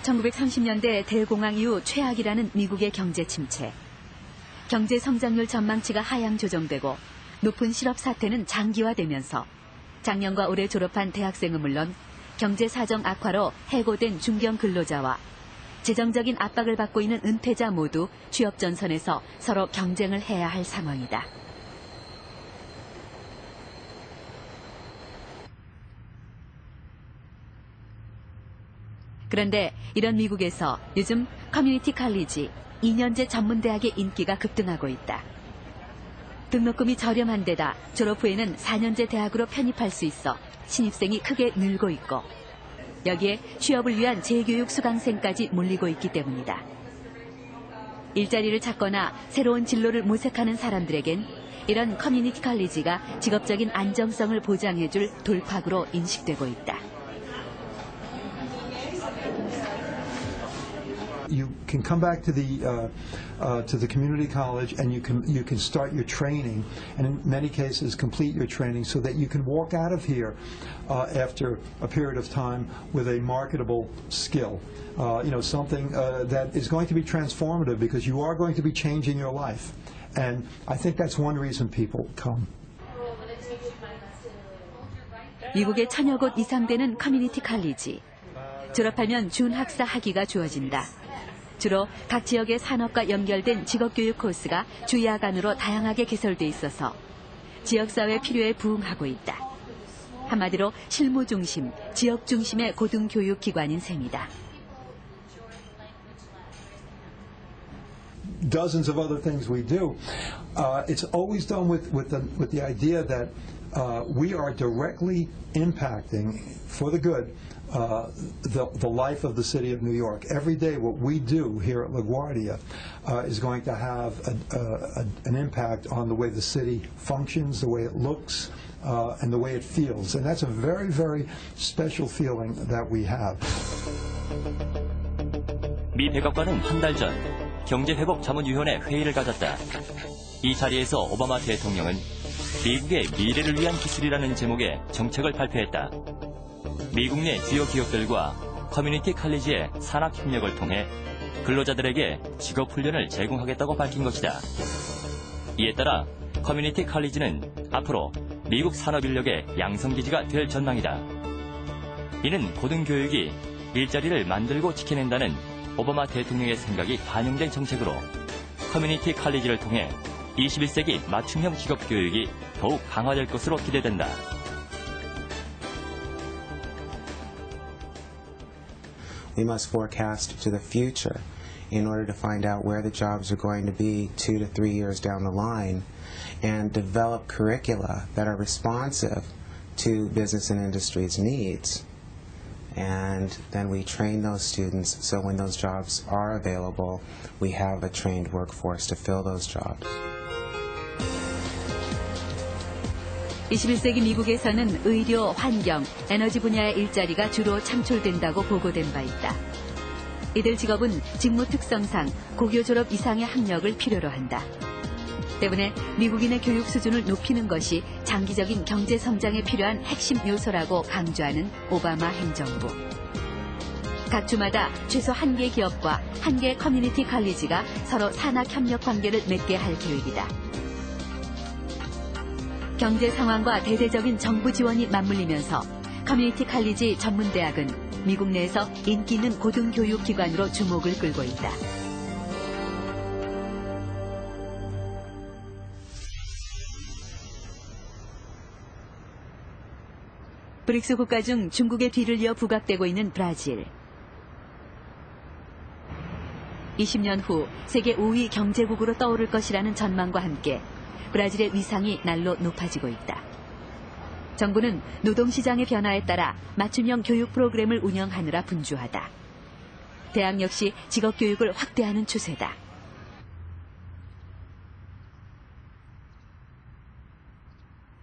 1930년대 대공황 이후 최악이라는 미국의 경제 침체. 경제 성장률 전망치가 하향 조정되고 높은 실업 사태는 장기화되면서 작년과 올해 졸업한 대학생은 물론 경제 사정 악화로 해고된 중견 근로자와 재정적인 압박을 받고 있는 은퇴자 모두 취업 전선에서 서로 경쟁을 해야 할 상황이다. 그런데 이런 미국에서 요즘 커뮤니티 칼리지, 2년제 전문대학의 인기가 급등하고 있다. 등록금이 저렴한 데다 졸업 후에는 4년제 대학으로 편입할 수 있어 신입생이 크게 늘고 있고 여기에 취업을 위한 재교육 수강생까지 몰리고 있기 때문이다. 일자리를 찾거나 새로운 진로를 모색하는 사람들에겐 이런 커뮤니티 칼리지가 직업적인 안정성을 보장해줄 돌파구로 인식되고 있다. You can come back to the community college and you can start your training and in many cases complete your training so that you can walk out of here after a period of time with a marketable skill. Something that is going to be transformative because you are going to be changing your life. And I think that's one reason people come. 미국에 1000여 곳 이상 되는 커뮤니티 칼리지. 졸업하면 준학사 학위가 주어진다. 주로 각 지역의 산업과 연결된 직업교육 코스가 주야간으로 다양하게 개설돼 있어서 지역사회 필요에 부응하고 있다. 한마디로 실무 중심, 지역 중심의 고등교육 기관인 셈이다. Dozens of other things we do. It's always done with the idea that we are directly impacting for the good the life of the city of New York. Every day what we do here at LaGuardia is going to have an impact on the way the city functions, the way it looks, and the way it feels. And that's a very, very special feeling that we have. 미 백악관은 한 달 전 경제회복자문위원회 회의를 가졌다. 이 자리에서 오바마 대통령은 미국의 미래를 위한 기술이라는 제목의 정책을 발표했다. 미국 내 주요 기업들과 커뮤니티 칼리지의 산학 협력을 통해 근로자들에게 직업 훈련을 제공하겠다고 밝힌 것이다. 이에 따라 커뮤니티 칼리지는 앞으로 미국 산업 인력의 양성 기지가 될 전망이다. 이는 고등교육이 일자리를 만들고 지켜낸다는 오바마 대통령의 생각이 반영된 정책으로 커뮤니티 칼리지를 통해 21세기 맞춤형 직업 교육이 더욱 강화될 것으로 기대된다. We must forecast to the future in order to find out where the jobs are going to be 2 to 3 years down the line and develop curricula that are responsive to business and industry's needs. And then we train those students so when those jobs are available, we have a trained workforce to fill those jobs. 21세기 미국에서는 의료, 환경, 에너지 분야의 일자리가 주로 창출된다고 보고된 바 있다. 이들 직업은 직무 특성상 고교 졸업 이상의 학력을 필요로 한다. 때문에 미국인의 교육 수준을 높이는 것이 장기적인 경제 성장에 필요한 핵심 요소라고 강조하는 오바마 행정부. 각 주마다 최소 1개 기업과 1개 커뮤니티 칼리지가 서로 산학 협력 관계를 맺게 할 계획이다. 경제 상황과 대대적인 정부 지원이 맞물리면서 커뮤니티 칼리지 전문대학은 미국 내에서 인기 있는 고등교육 기관으로 주목을 끌고 있다. 브릭스 국가 중 중국의 뒤를 이어 부각되고 있는 브라질. 20년 후 세계 5위 경제국으로 떠오를 것이라는 전망과 함께 브라질의 위상이 날로 높아지고 있다. 정부는 노동시장의 변화에 따라 맞춤형 교육 프로그램을 운영하느라 분주하다. 대학 역시 직업교육을 확대하는 추세다.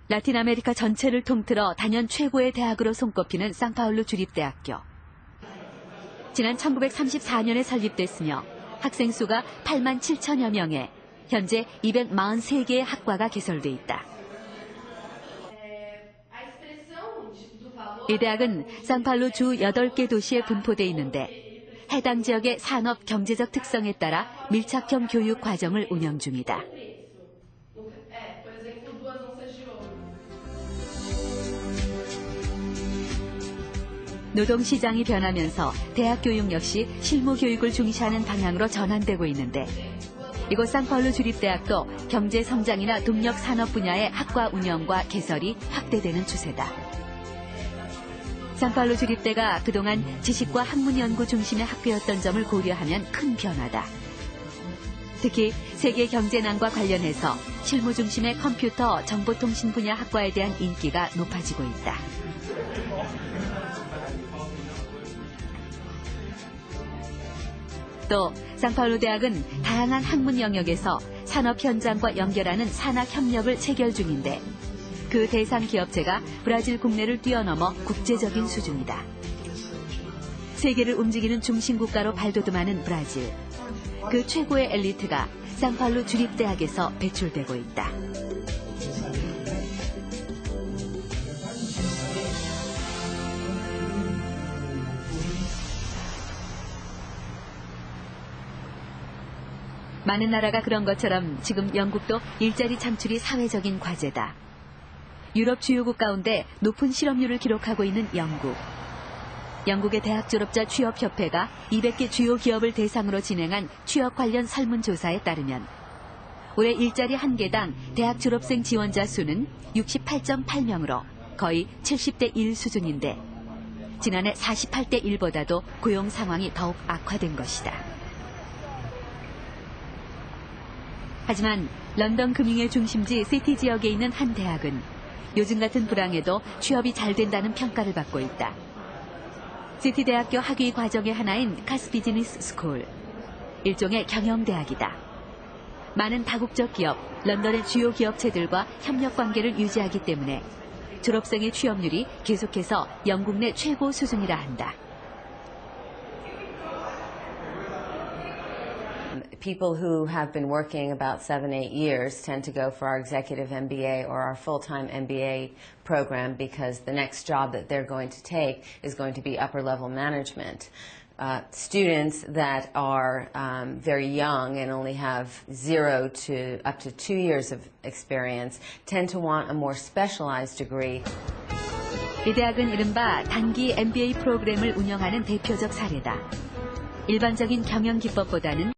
라틴 아메리카 전체를 통틀어 단연 최고의 대학으로 손꼽히는 상파울루 주립대학교. 지난 1934년에 설립됐으며 학생 수가 8만 7천여 명에 현재 243개의 학과가 개설돼 있다. 이 대학은 상파울루 주 8개 도시에 분포돼 있는데 해당 지역의 산업 경제적 특성에 따라 밀착형 교육 과정을 운영 중이다. 노동시장이 변하면서 대학 교육 역시 실무 교육을 중시하는 방향으로 전환되고 있는데 이곳 상파울루 주립대학도 경제 성장이나 동력 산업 분야의 학과 운영과 개설이 확대되는 추세다. 상파울루 주립대가 그동안 지식과 학문 연구 중심의 학교였던 점을 고려하면 큰 변화다. 특히 세계 경제난과 관련해서 실무 중심의 컴퓨터, 정보통신 분야 학과에 대한 인기가 높아지고 있다. 또 상파울루 대학은 다양한 학문 영역에서 산업 현장과 연결하는 산학 협력을 체결 중인데 그 대상 기업체가 브라질 국내를 뛰어넘어 국제적인 수준이다. 세계를 움직이는 중심 국가로 발돋움하는 브라질. 그 최고의 엘리트가 상파울루 주립대학에서 배출되고 있다. 많은 나라가 그런 것처럼 지금 영국도 일자리 창출이 사회적인 과제다. 유럽 주요국 가운데 높은 실업률을 기록하고 있는 영국. 영국의 대학 졸업자 취업협회가 200개 주요 기업을 대상으로 진행한 취업 관련 설문조사에 따르면 올해 일자리 한 개당 대학 졸업생 지원자 수는 68.8명으로 거의 70대 1 수준인데 지난해 48대 1보다도 고용 상황이 더욱 악화된 것이다. 하지만 런던 금융의 중심지 시티 지역에 있는 한 대학은 요즘 같은 불황에도 취업이 잘 된다는 평가를 받고 있다. 시티 대학교 학위 과정의 하나인 카스 비즈니스 스쿨, 일종의 경영대학이다. 많은 다국적 기업, 런던의 주요 기업체들과 협력 관계를 유지하기 때문에 졸업생의 취업률이 계속해서 영국 내 최고 수준이라 한다. People who have been working about 7-8 years tend to go for our executive MBA or our full-time MBA program because the next job that they're going to take is going to be upper-level management. Students that are very young and only have 0 to up to 2 years of experience tend to want a more specialized degree. 이 대학은 이른바 단기 MBA 프로그램을 운영하는 대표적 사례다. 일반적인 경영 기법보다는